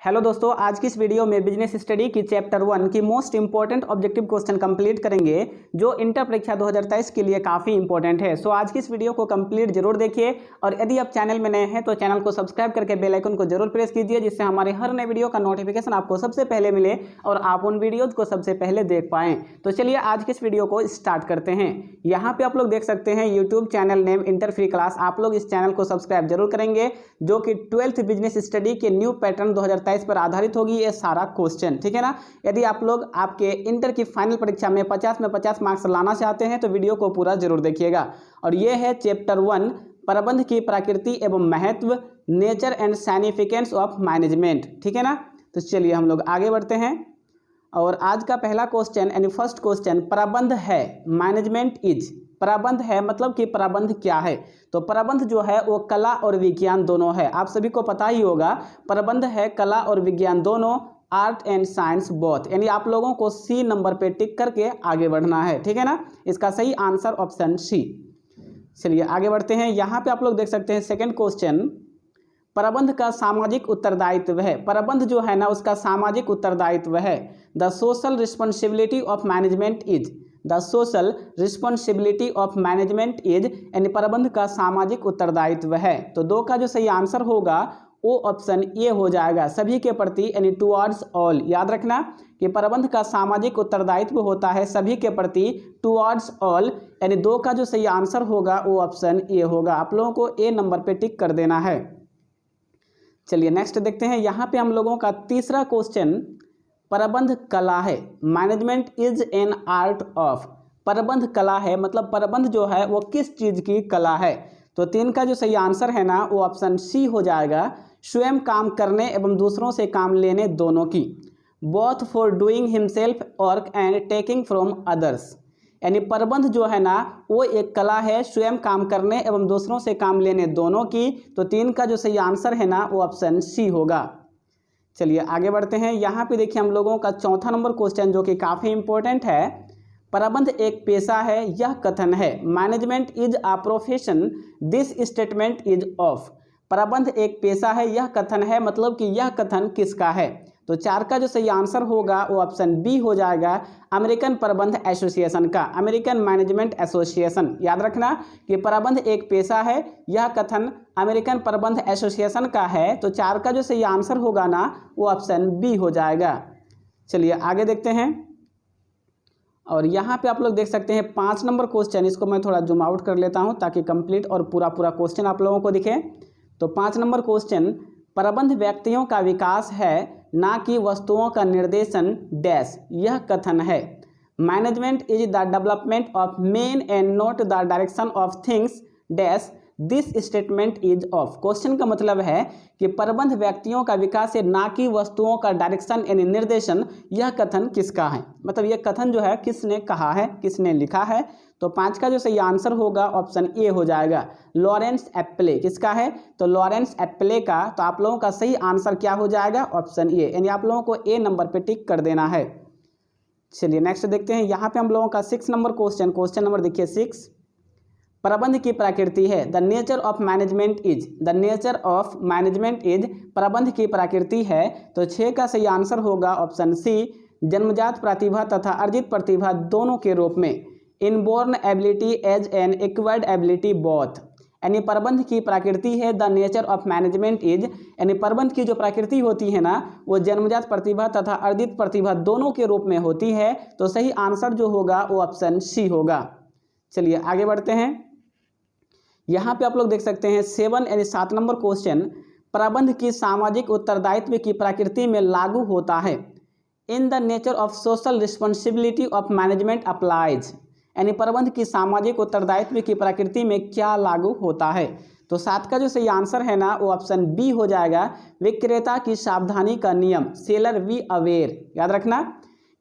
Hello दोस्तों, आज की इस वीडियो में बिजनेस स्टडी की चैप्टर 1 की most important objective question complete करेंगे जो इंटर परीक्षा 2023 के लिए काफ़ी इंपॉर्टेंट है। सो आज की इस वीडियो को कंप्लीट जरूर देखिए और यदि आप चैनल में नए हैं तो चैनल को सब्सक्राइब करके बेल आइकन को जरूर प्रेस कीजिए जिससे हमारे हर नए वीडियो का नोटिफिकेशन आपको सबसे पहले मिले और आप उन वीडियोज को सबसे पहले देख पाएँ। तो चलिए आज की इस वीडियो को स्टार्ट करते हैं। यहाँ पे आप लोग देख सकते हैं YouTube channel name inter free class. आप लोग इस चैनल को सब्सक्राइब जरूर करेंगे जो कि 12th बिजनेस स्टडी के न्यू पैटर्न 2023 पर आधारित होगी ये सारा क्वेश्चन, ठीक है ना। यदि आप लोग आपके इंटर की फाइनल परीक्षा में 50 में 50 मार्क्स लाना चाहते हैं तो वीडियो को पूरा जरूर देखिएगा। और ये है चैप्टर 1 प्रबंध की प्रकृति एवं महत्व, नेचर एंड साइनिफिकेंस ऑफ मैनेजमेंट, ठीक है ना। तो चलिए हम लोग आगे बढ़ते हैं और आज का पहला क्वेश्चन यानी फर्स्ट क्वेश्चन, प्रबंध है मैनेजमेंट इज। प्रबंध है मतलब कि प्रबंध क्या है। तो प्रबंध जो है वो कला और विज्ञान दोनों है। आप सभी को पता ही होगा प्रबंध है कला और विज्ञान दोनों, आर्ट एंड साइंस बोथ। यानी आप लोगों को सी नंबर पे टिक करके आगे बढ़ना है, ठीक है ना। इसका सही आंसर ऑप्शन सी। चलिए आगे बढ़ते हैं। यहाँ पे आप लोग देख सकते हैं सेकेंड क्वेश्चन, प्रबंध का सामाजिक उत्तरदायित्व है। प्रबंध जो है ना उसका सामाजिक उत्तरदायित्व है। The social responsibility of management is. The social responsibility of management is यानी प्रबंध का सामाजिक उत्तरदायित्व है। तो दो का जो सही आंसर होगा वो ऑप्शन ए हो जाएगा, सभी के प्रति यानी टुवर्ड्स ऑल। याद रखना कि प्रबंध का सामाजिक उत्तरदायित्व होता है सभी के प्रति, टुवर्ड्स ऑल। यानी दो का जो सही आंसर होगा वो ऑप्शन ए होगा। आप लोगों को ए नंबर पे टिक कर देना है। चलिए नेक्स्ट देखते हैं। यहाँ पे हम लोगों का तीसरा क्वेश्चन, प्रबंध कला है। Management is an art of. प्रबंध कला है मतलब प्रबंध जो है वो किस चीज की कला है। तो तीन का जो सही आंसर है ना वो ऑप्शन सी हो जाएगा, स्वयं काम करने एवं दूसरों से काम लेने दोनों की। Both for doing himself work and taking from others. यानी प्रबंध जो है ना वो एक कला है, स्वयं काम करने एवं दूसरों से काम लेने दोनों की। तो तीन का जो सही आंसर है ना वो ऑप्शन सी होगा। चलिए आगे बढ़ते हैं। यहाँ पे देखिए हम लोगों का चौथा नंबर क्वेश्चन जो कि काफ़ी इंपॉर्टेंट है, प्रबंध एक पेशा है यह कथन है। Management is a profession, this statement is of. प्रबंध एक पेशा है यह कथन है मतलब कि यह कथन किसका है। तो चार का जो सही आंसर होगा वो ऑप्शन बी हो जाएगा, अमेरिकन प्रबंध एसोसिएशन का, अमेरिकन मैनेजमेंट एसोसिएशन। याद रखना कि प्रबंध एक पेशा है यह कथन अमेरिकन प्रबंध एसोसिएशन का है। तो चार का जो सही आंसर होगा ना वो ऑप्शन बी हो जाएगा। चलिए आगे देखते हैं और यहाँ पे आप लोग देख सकते हैं 5 नंबर क्वेश्चन। इसको मैं थोड़ा जूम आउट कर लेता हूँ ताकि कंप्लीट और पूरा क्वेश्चन आप लोगों को दिखे। तो 5 नंबर क्वेश्चन, प्रबंध व्यक्तियों का विकास है ना कि वस्तुओं का निर्देशन डैश यह कथन है। Management is the development of main and not the direction of things dash this statement is of. Question का मतलब है कि प्रबंध व्यक्तियों का विकास है ना कि वस्तुओं का डायरेक्शन यानी निर्देशन, यह कथन किसका है। मतलब यह कथन जो है किसने कहा है, किसने लिखा है। तो 5 का जो सही आंसर होगा ऑप्शन ए हो जाएगा, लॉरेंस एप्पले। किसका है तो लॉरेंस एप्पले का। तो आप लोगों का सही आंसर क्या हो जाएगा ऑप्शन ए, यानी आप लोगों को ए नंबर पे टिक कर देना है। चलिए नेक्स्ट देखते हैं। यहाँ पे हम लोगों का 6 नंबर क्वेश्चन, क्वेश्चन नंबर देखिए 6, प्रबंध की प्रकृति है। The nature of management is. The nature of management is प्रबंध की प्रकृति है। तो 6 का सही आंसर होगा ऑप्शन सी, जन्मजात प्रतिभा तथा अर्जित प्रतिभा दोनों के रूप में, inborn ability as an acquired ability both. यानी प्रबंध की प्रकृति है the nature of management is, यानी प्रबंध की जो प्रकृति होती है ना वो जन्मजात प्रतिभा तथा अर्जित प्रतिभा दोनों के रूप में होती है। तो सही आंसर जो होगा वो ऑप्शन सी होगा। चलिए आगे बढ़ते हैं। यहाँ पे आप लोग देख सकते हैं 7 यानी 7 नंबर क्वेश्चन, प्रबंध की सामाजिक उत्तरदायित्व की प्रकृति में लागू होता है। In the nature of social responsibility of management applies. यानी प्रबंध की सामाजिक उत्तरदायित्व की प्रकृति में क्या लागू होता है। तो 7 का जो सही आंसर है ना वो ऑप्शन बी हो जाएगा, विक्रेता की सावधानी का नियम, सेलर बी अवेयर। याद रखना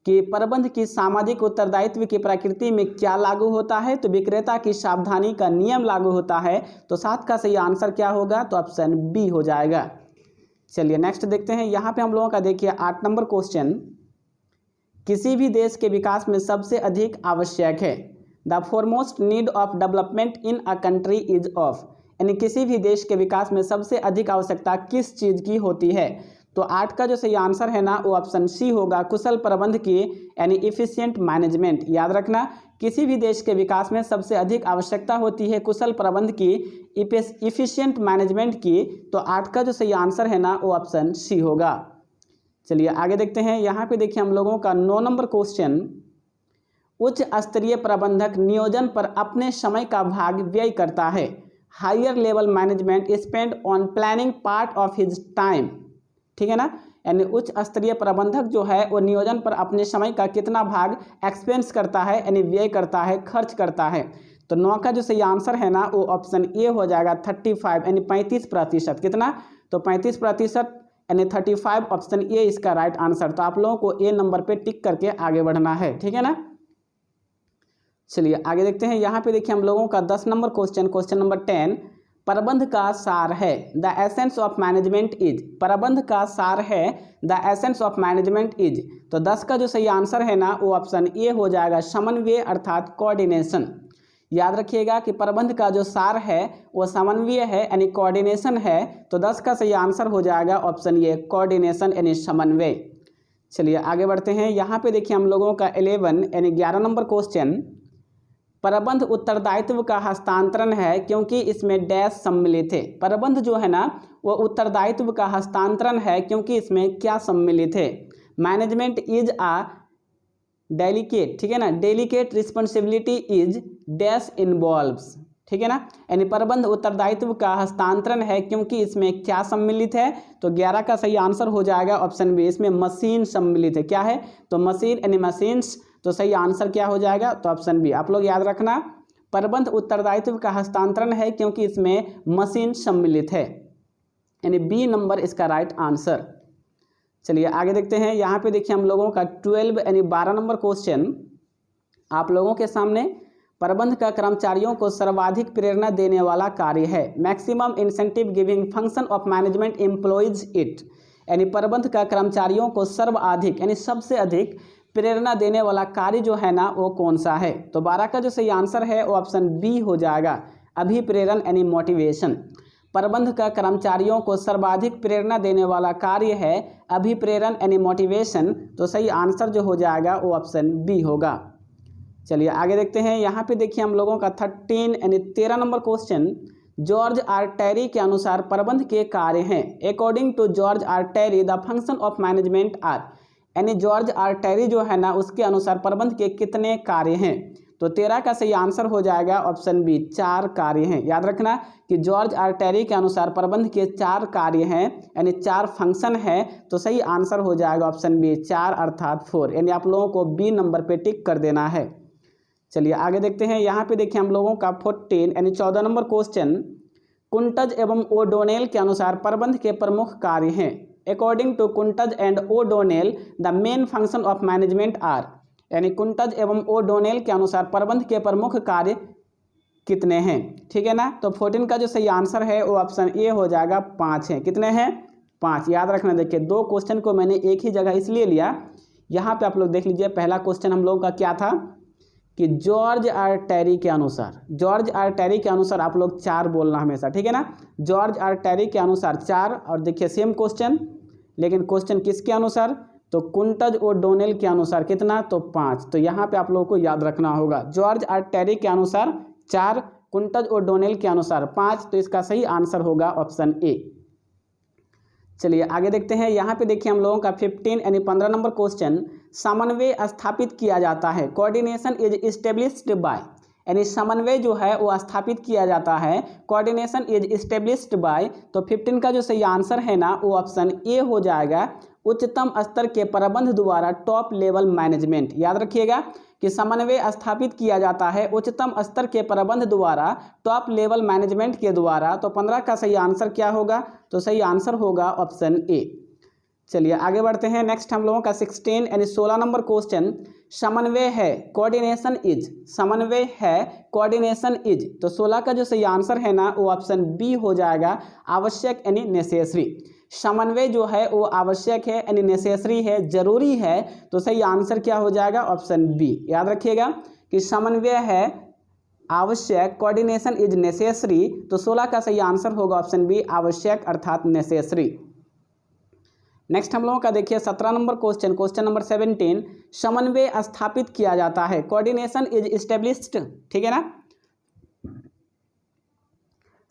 कि प्रबंध की सामाजिक उत्तरदायित्व की प्रकृति में क्या लागू होता है तो विक्रेता की सावधानी का नियम लागू होता है। तो 7 का सही आंसर क्या होगा तो ऑप्शन बी हो जाएगा। चलिए नेक्स्ट देखते हैं। यहाँ पे हम लोगों का देखिए 8 नंबर क्वेश्चन, किसी भी देश के विकास में सबसे अधिक आवश्यक है। The foremost need of development in a country is of. यानी किसी भी देश के विकास में सबसे अधिक आवश्यकता किस चीज़ की होती है। तो 8 का जो सही आंसर है ना वो ऑप्शन सी होगा, कुशल प्रबंध की यानी इफिशिएंट मैनेजमेंट। याद रखना, किसी भी देश के विकास में सबसे अधिक आवश्यकता होती है कुशल प्रबंध की, इफिशिएंट मैनेजमेंट की। तो 8 का जो सही आंसर है ना वो ऑप्शन सी होगा। चलिए आगे देखते हैं। यहाँ पे देखिए हम लोगों का 9 नंबर क्वेश्चन, उच्च स्तरीय प्रबंधक नियोजन पर अपने समय का भाग व्यय करता है। Higher level management spend on planning part of his time. ठीक है ना, यानी उच्च स्तरीय प्रबंधक जो है वो नियोजन पर अपने समय का कितना भाग एक्सपेंस करता है, यानी व्यय करता है, खर्च करता है। तो 9 का जो सही आंसर है ना वो ऑप्शन ए हो जाएगा 35, यानी 35%। कितना? तो 35%, यानी 35 ऑप्शन ए इसका राइट आंसर। तो आप लोगों को ए नंबर पे टिक करके आगे बढ़ना है। ठीक है ना, चलिए आगे देखते हैं। यहाँ पे देखिए हम लोगों का 10 नंबर क्वेश्चन, क्वेश्चन नंबर 10, प्रबंध का सार है the essence of management is. प्रबंध का सार है the essence of management is. तो 10 का जो सही आंसर है ना वो ऑप्शन ए हो जाएगा, समन्वय अर्थात कोऑर्डिनेशन। याद रखिएगा कि प्रबंध का जो सार है वो समन्वय है, यानी कोऑर्डिनेशन है। तो 10 का सही आंसर हो जाएगा ऑप्शन ए, कोऑर्डिनेशन यानी समन्वय। चलिए आगे बढ़ते हैं। यहाँ पे देखिए हम लोगों का 11 यानी 11 नंबर क्वेश्चन, प्रबंध उत्तरदायित्व का हस्तांतरण है क्योंकि इसमें डैश सम्मिलित है। प्रबंध जो है ना वो उत्तरदायित्व का हस्तांतरण है क्योंकि इसमें क्या सम्मिलित है? मैनेजमेंट इज आ डेलिकेट, ठीक है ना, delicate responsibility is dash involves. ठीक है ना, यानी प्रबंध उत्तरदायित्व का हस्तांतरण है क्योंकि इसमें क्या सम्मिलित है? तो 11 का सही आंसर हो जाएगा ऑप्शन बी, इसमें मशीन सम्मिलित है। क्या है? तो मशीन यानी मशीन्स। तो सही आंसर क्या हो जाएगा? तो ऑप्शन बी। आप लोग याद रखना, प्रबंध उत्तरदायित्व का हस्तांतरण है क्योंकि इसमें मशीन सम्मिलित है, यानी बी नंबर इसका राइट आंसर। चलिए आगे देखते हैं। यहाँ पे देखिए हम लोगों का 12 यानी 12 नंबर क्वेश्चन आप लोगों के सामने, प्रबंध का कर्मचारियों को सर्वाधिक प्रेरणा देने वाला कार्य है। Maximum incentive giving function of management employees it. यानी प्रबंध का कर्मचारियों को सर्वाधिक यानी सबसे अधिक प्रेरणा देने वाला कार्य जो है ना वो कौन सा है? तो 12 का जो सही आंसर है वो ऑप्शन बी हो जाएगा, अभिप्रेरण यानी मोटिवेशन। प्रबंध का कर्मचारियों को सर्वाधिक प्रेरणा देने वाला कार्य है अभिप्रेरण यानी मोटिवेशन। तो सही आंसर जो हो जाएगा वो ऑप्शन बी होगा। चलिए आगे देखते हैं। यहाँ पे देखिए हम लोगों का 13 यानी 13 number question, George R Terry के अनुसार प्रबंध के कार्य हैं। According to George R Terry the function of management are. यानी जॉर्ज आर टेरी जो है ना उसके अनुसार प्रबंध के कितने कार्य हैं? तो 13 का सही आंसर हो जाएगा ऑप्शन बी, 4 कार्य हैं। याद रखना कि जॉर्ज आर टेरी के अनुसार प्रबंध के 4 कार्य हैं, यानी 4 फंक्शन है। तो सही आंसर हो जाएगा ऑप्शन बी, 4 अर्थात 4, यानी आप लोगों को बी नंबर पे टिक कर देना है। चलिए आगे देखते हैं। यहाँ पे देखिए हम लोगों का 14 यानी 14 नंबर क्वेश्चन, कुंटज एवं ओडोनेल के अनुसार प्रबंध के प्रमुख कार्य हैं। According to Koontz and O'Donnell the main function of management are. यानी कुंटज एवं ओडोनेल के अनुसार प्रबंध के प्रमुख कार्य कितने हैं? ठीक है ना, तो 14 का जो सही आंसर है वो ऑप्शन ए हो जाएगा, 5 है। कितने हैं? 5। याद रखना, देखिए 2 क्वेश्चन को मैंने एक ही जगह इसलिए लिया। यहाँ पे आप लोग देख लीजिए, पहला क्वेश्चन हम लोगों का क्या था कि जॉर्ज आर टेरी के अनुसार, जॉर्ज आर टेरी के अनुसार आप लोग 4 बोलना हमेशा। ठीक है ना, जॉर्ज आर टेरी के अनुसार 4। और देखिए सेम क्वेश्चन, लेकिन क्वेश्चन किसके अनुसार? तो कुंटज और डोनेल के अनुसार कितना? तो 5। तो यहाँ पे आप लोगों को याद रखना होगा, जॉर्ज आर टेरी के अनुसार 4, कुंटज और डोनेल के अनुसार 5। तो इसका सही आंसर होगा ऑप्शन ए। चलिए आगे देखते हैं। यहाँ पे देखिए हम लोगों का 15 यानी 15 नंबर क्वेश्चन, समन्वय स्थापित किया जाता है। Coordination is established bye. यानी समन्वय जो है वो स्थापित किया जाता है, कोऑर्डिनेशन इज इस्टेब्लिश्ड बाय। तो 15 का जो सही आंसर है ना वो ऑप्शन ए हो जाएगा, उच्चतम स्तर के प्रबंध द्वारा, टॉप लेवल मैनेजमेंट। याद रखिएगा कि समन्वय स्थापित किया जाता है उच्चतम स्तर के प्रबंध द्वारा, टॉप लेवल मैनेजमेंट के द्वारा। तो 15 का सही आंसर क्या होगा? तो सही आंसर होगा ऑप्शन ए। चलिए आगे बढ़ते हैं। नेक्स्ट हम लोगों का 16 यानी 16 नंबर क्वेश्चन, समन्वय है कोऑर्डिनेशन इज। समन्वय है कोऑर्डिनेशन इज। तो 16 का जो सही आंसर है ना वो ऑप्शन बी हो जाएगा, आवश्यक यानी नेसेसरी। समन्वय जो है वो आवश्यक है यानी नेसेसरी है, जरूरी है। तो सही आंसर क्या हो जाएगा? Option B. याद रखिएगा कि समन्वय है आवश्यक, कोऑर्डिनेशन इज नेसेसरी। तो 16 का सही आंसर होगा ऑप्शन बी, आवश्यक अर्थात नेसेसरी। नेक्स्ट हम लोगों का देखिए 17 नंबर क्वेश्चन नंबर 17, समन्वय स्थापित किया जाता है, कोऑर्डिनेशन इज एस्टेब्लिश्ड, ठीक है ना।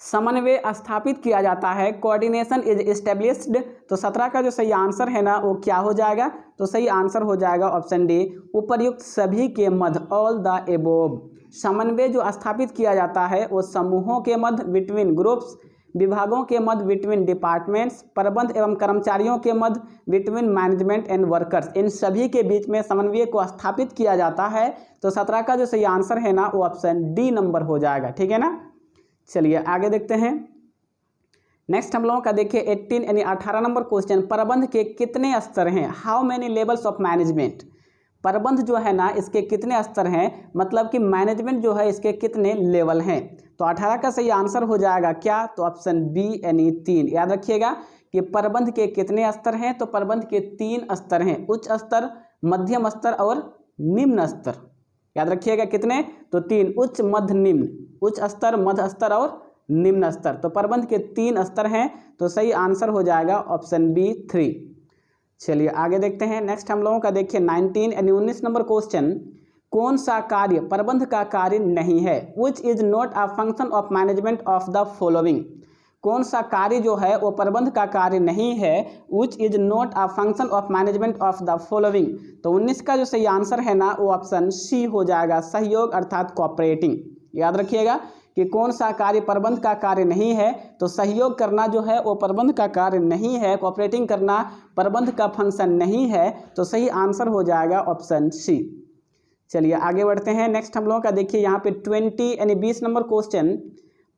समन्वय स्थापित किया जाता है, कोऑर्डिनेशन इज एस्टेब्लिश्ड। तो 17 का जो सही आंसर है ना वो क्या हो जाएगा, तो सही आंसर हो जाएगा ऑप्शन डी, उपर्युक्त सभी के मध्य, ऑल द एबोव। समन्वय जो स्थापित किया जाता है वो समूहों के मध्य, बिटवीन ग्रुप्स, विभागों के मध्य, बिटवीन डिपार्टमेंट्स, प्रबंध एवं कर्मचारियों के मध्य, बिटवीन मैनेजमेंट एंड वर्कर्स, इन सभी के बीच में समन्वय को स्थापित किया जाता है। तो 17 का जो सही आंसर है ना वो ऑप्शन डी नंबर हो जाएगा, ठीक है ना। चलिए आगे देखते हैं। नेक्स्ट हम लोगों का देखिए 18 यानी 18 नंबर क्वेश्चन, प्रबंध के कितने स्तर हैं, how many levels of management. प्रबंध जो है ना इसके कितने स्तर हैं, मतलब कि मैनेजमेंट जो है इसके कितने लेवल हैं। तो 18 का सही आंसर हो जाएगा क्या, तो ऑप्शन बी यानी 3। याद रखिएगा कि प्रबंध के कितने स्तर हैं, तो प्रबंध के 3 स्तर हैं, उच्च स्तर, मध्यम स्तर और निम्न स्तर। याद रखिएगा कितने, तो 3, उच्च मध्य निम्न, उच्च स्तर, मध्य स्तर और निम्न स्तर। तो प्रबंध के 3 स्तर हैं, तो सही आंसर हो जाएगा ऑप्शन बी 3। चलिए आगे देखते हैं। नेक्स्ट हम लोगों का देखिए 19 यानी 19 नंबर क्वेश्चन, कौन सा कार्य प्रबंध का कार्य नहीं है, which is not a function of management of the following. कौन सा कार्य जो है वो प्रबंध का कार्य नहीं है, which is not a function of management of the following. तो 19 का जो सही आंसर है ना वो ऑप्शन सी हो जाएगा, सहयोग अर्थात कोऑपरेटिंग। याद रखिएगा कि कौन सा कार्य प्रबंध का कार्य नहीं है, तो सहयोग करना जो है वो प्रबंध का कार्य नहीं है, कोऑपरेटिंग करना प्रबंध का फंक्शन नहीं है। तो सही आंसर हो जाएगा ऑप्शन सी। चलिए आगे बढ़ते हैं। नेक्स्ट हम लोगों का देखिए यहाँ पे 20 यानी 20 नंबर क्वेश्चन,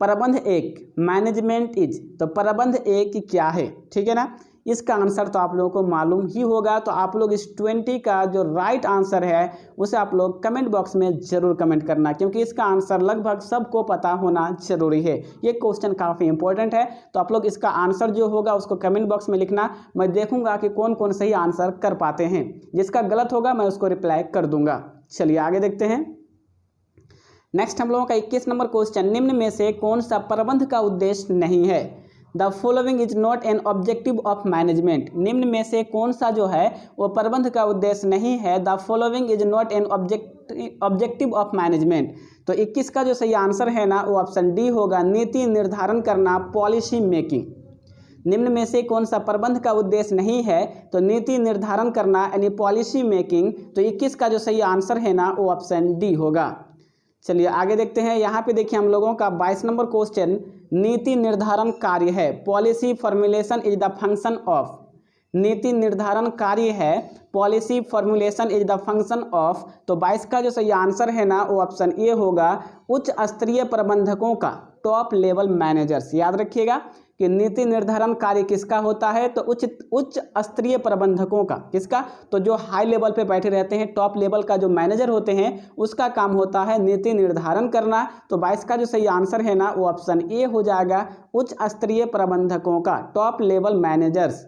प्रबंध एक, मैनेजमेंट इज। तो प्रबंध एक क्या है, ठीक है ना। इसका आंसर तो आप लोगों को मालूम ही होगा। तो आप लोग इस 20 का जो राइट आंसर है उसे आप लोग कमेंट बॉक्स में जरूर कमेंट करना, क्योंकि इसका आंसर लगभग सबको पता होना जरूरी है। ये क्वेश्चन काफ़ी इंपॉर्टेंट है। तो आप लोग इसका आंसर जो होगा उसको कमेंट बॉक्स में लिखना। मैं देखूंगा कि कौन कौन सही आंसर कर पाते हैं, जिसका गलत होगा मैं उसको रिप्लाई कर दूंगा। चलिए आगे देखते हैं। नेक्स्ट हम लोगों का 21 नंबर क्वेश्चन, निम्न में से कौन सा प्रबंध का उद्देश्य नहीं है। The following is not an objective of management. निम्न में से कौन सा जो है वो प्रबंध का उद्देश्य नहीं है। The following is not an objective of management. तो 21 का जो सही आंसर है ना वो ऑप्शन डी होगा, नीति निर्धारण करना, पॉलिसी मेकिंग। निम्न में से कौन सा प्रबंध का उद्देश्य नहीं है, तो नीति निर्धारण करना यानी पॉलिसी मेकिंग। तो 21 का जो सही आंसर है ना वो ऑप्शन डी होगा। चलिए आगे देखते हैं। यहाँ पे देखिए हम लोगों का 22 नंबर क्वेश्चन, नीति निर्धारण कार्य है, policy formulation is the function of. नीति निर्धारण कार्य है, policy formulation is the function of. तो 22 का जो सही आंसर है ना वो ऑप्शन ए होगा, उच्च स्तरीय प्रबंधकों का, टॉप लेवल मैनेजर्स। याद रखिएगा कि नीति निर्धारण कार्य किसका होता है, तो उच्च स्तरीय प्रबंधकों का। किसका, तो जो हाई लेवल पे बैठे रहते हैं, टॉप लेवल का जो मैनेजर होते हैं उसका काम होता है नीति निर्धारण करना। तो 22 का जो सही आंसर है ना वो ऑप्शन ए हो जाएगा, उच्च स्तरीय प्रबंधकों का, टॉप लेवल मैनेजर्स।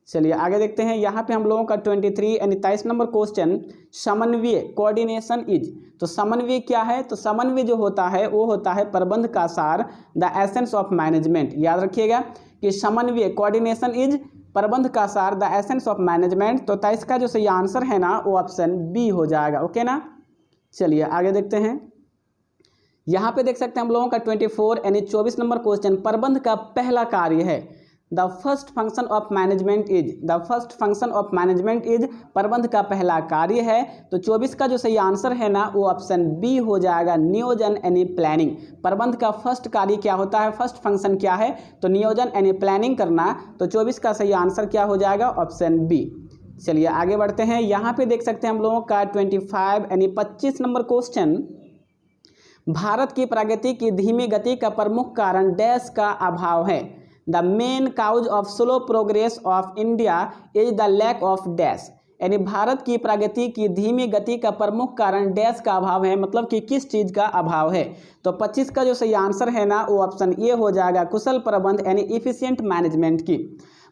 चलिए आगे देखते हैं। यहाँ पे हम लोगों का 23 यानी 23 नंबर क्वेश्चन, समन्वय, कोऑर्डिनेशन इज। तो समन्वय क्या है, तो समन्वय जो होता है वो होता है प्रबंध का सार, द एसेंस ऑफ मैनेजमेंट। याद रखिएगा कि समन्वय, कोऑर्डिनेशन इज प्रबंध का सार, द एसेंस ऑफ मैनेजमेंट। तो 23 का जो सही आंसर है ना वो ऑप्शन बी हो जाएगा। ओके ना। चलिए आगे देखते हैं। यहाँ पे देख सकते हैं हम लोगों का 24 यानी 24 नंबर क्वेश्चन, प्रबंध का पहला कार्य है, the first function of management is. The first function of management is, प्रबंध का पहला कार्य है। तो 24 का जो सही आंसर है ना वो ऑप्शन बी हो जाएगा, नियोजन यानी प्लानिंग। प्रबंध का फर्स्ट कार्य क्या होता है, फर्स्ट फंक्शन क्या है, तो नियोजन यानी प्लानिंग करना। तो 24 का सही आंसर क्या हो जाएगा, ऑप्शन बी। चलिए आगे बढ़ते हैं। यहाँ पे देख सकते हैं हम लोगों का 25 यानी 25 नंबर क्वेश्चन, भारत की प्रगति की धीमी गति का प्रमुख कारण डैश का अभाव है। The main cause of slow progress of India is the lack of dash. यानी भारत की प्रगति की धीमी गति का प्रमुख कारण डैश का अभाव है, मतलब कि किस चीज़ का अभाव है। तो 25 का जो सही आंसर है ना वो ऑप्शन ए हो जाएगा, कुशल प्रबंध यानी इफिशिएंट मैनेजमेंट की।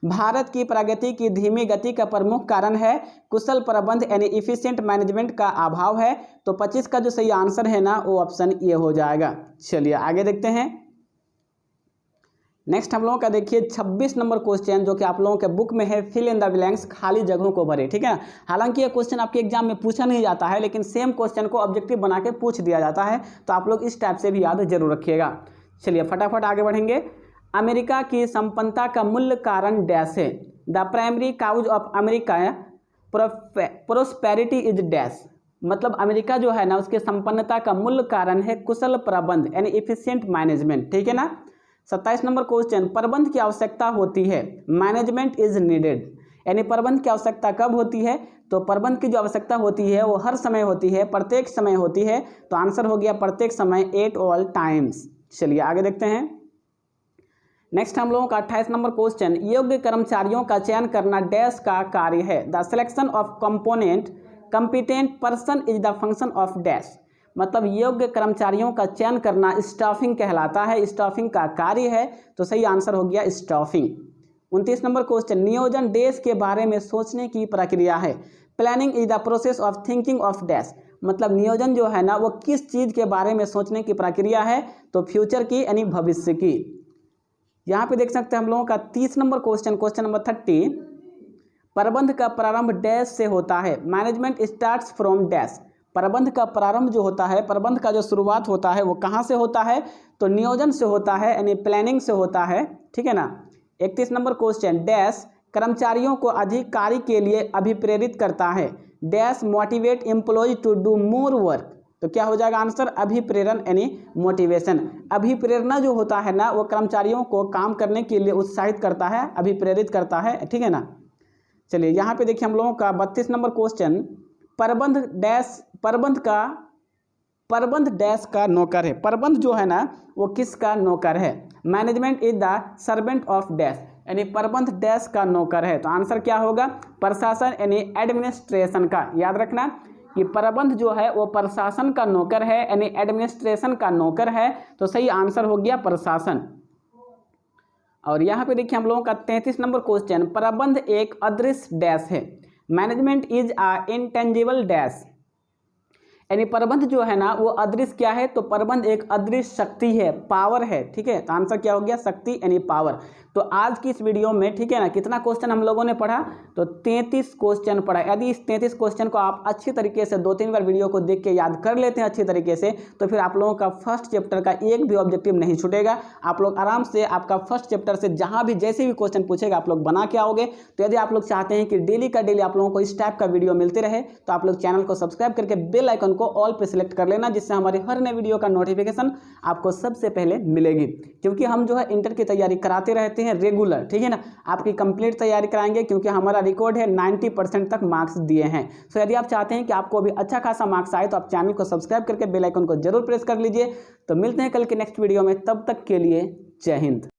भारत की प्रगति की धीमी गति का प्रमुख कारण है कुशल प्रबंध यानी इफिशिएंट मैनेजमेंट का अभाव है। तो 25 का जो सही आंसर है ना वो ऑप्शन ए हो जाएगा। चलिए आगे देखते हैं। नेक्स्ट हम लोगों का देखिए 26 नंबर क्वेश्चन जो कि आप लोगों के बुक में है, फिल इन द ब्लैंक्स, खाली जगहों को भरे। ठीक है, हालांकि ये क्वेश्चन आपके एग्जाम में पूछा नहीं जाता है, लेकिन सेम क्वेश्चन को ऑब्जेक्टिव बना के पूछ दिया जाता है, तो आप लोग इस टाइप से भी याद जरूर रखिएगा। चलिए फटाफट आगे बढ़ेंगे। अमेरिका की संपन्नता का मूल कारण डैश है। The primary cause of America prosperity is dash. मतलब अमेरिका जो है ना, उसके संपन्नता का मूल कारण है कुशल प्रबंध यानी इफिशिएंट मैनेजमेंट। ठीक है ना। 27 नंबर क्वेश्चन, प्रबंध की आवश्यकता होती है, मैनेजमेंट इज नीडेड। यानी प्रबंध की आवश्यकता कब होती है, तो प्रबंध की जो आवश्यकता होती है वो हर समय होती है, प्रत्येक समय होती है। तो आंसर हो गया प्रत्येक समय, एट ऑल टाइम्स। चलिए आगे देखते हैं। नेक्स्ट हम लोगों का 28 नंबर क्वेश्चन, योग्य कर्मचारियों का चयन करना डैश का कार्य है। The selection of component competent person is the function of dash. मतलब योग्य कर्मचारियों का चयन करना स्टाफिंग कहलाता है, स्टाफिंग का कार्य है। तो सही आंसर हो गया स्टाफिंग। 29 नंबर क्वेश्चन, नियोजन डैश के बारे में सोचने की प्रक्रिया है। Planning is the process of thinking of dash. मतलब नियोजन जो है ना, वो किस चीज़ के बारे में सोचने की प्रक्रिया है, तो फ्यूचर की यानी भविष्य की। यहाँ पे देख सकते हैं हम लोगों का 30 नंबर क्वेश्चन, क्वेश्चन नंबर 30, प्रबंध का प्रारंभ डैश से होता है। Management starts from dash. प्रबंध का प्रारंभ जो होता है, प्रबंध का जो शुरुआत होता है वो कहाँ से होता है, तो नियोजन से होता है यानी प्लानिंग से होता है। ठीक है ना। 31 नंबर क्वेश्चन, डैश कर्मचारियों को अधिक कार्य के लिए अभिप्रेरित करता है। Dash motivate employ to do more work. तो क्या हो जाएगा आंसर, अभिप्रेरण यानी मोटिवेशन। अभिप्रेरणा जो होता है ना, वो कर्मचारियों को काम करने के लिए उत्साहित करता है, अभिप्रेरित करता है। ठीक है ना। चलिए यहाँ पे देखिए हम लोगों का 32 नंबर क्वेश्चन, प्रबंध डैश का नौकर है। प्रबंध जो है ना, वो किसका नौकर है। Management is the servant of dash. यानी प्रबंध डैश का नौकर है। तो आंसर क्या होगा, प्रशासन यानी एडमिनिस्ट्रेशन का। याद रखना कि प्रबंध जो है वो प्रशासन का नौकर है, यानी एडमिनिस्ट्रेशन का नौकर है। तो सही आंसर हो गया प्रशासन। और यहाँ पे देखिए हम लोगों का 33 नंबर क्वेश्चन, प्रबंध एक अदृश्य डैश है। Management is a intangible dash. यानी प्रबंध जो है ना, वो अदृश्य क्या है, तो प्रबंध एक अदृश्य शक्ति है, पावर है। ठीक है, तो आंसर क्या हो गया, शक्ति यानी पावर। तो आज की इस वीडियो में, ठीक है ना, कितना क्वेश्चन हम लोगों ने पढ़ा, तो 33 क्वेश्चन पढ़ा। यदि इस 33 क्वेश्चन को आप अच्छी तरीके से 2-3 बार वीडियो को देख के याद कर लेते हैं अच्छी तरीके से, तो फिर आप लोगों का फर्स्ट चैप्टर का एक भी ऑब्जेक्टिव नहीं छूटेगा। आप लोग आराम से आपका फर्स्ट चैप्टर से जहाँ भी जैसे भी क्वेश्चन पूछेगा आप लोग बना के आओगे। तो यदि आप लोग चाहते हैं कि डेली का डेली आप लोगों को इस टाइप का वीडियो मिलते रहे, तो आप लोग चैनल को सब्सक्राइब करके बेल आइकन को ऑल पे सिलेक्ट कर लेना, जिससे हमारे हर नए वीडियो का नोटिफिकेशन आपको सबसे पहले मिलेगी। क्योंकि हम जो है इंटर की तैयारी कराते रहते हैं रेगुलर। ठीक है ना, आपकी कंप्लीट तैयारी कराएंगे, क्योंकि हमारा रिकॉर्ड है 90% तक मार्क्स दिए हैं। सो यदि आप चाहते हैं कि आपको अभी अच्छा खासा मार्क्स आए, तो आप चैनल को सब्सक्राइब करके बेल आइकन को जरूर प्रेस कर लीजिए। तो मिलते हैं कल के नेक्स्ट वीडियो में, तब तक के लिए जय हिंद।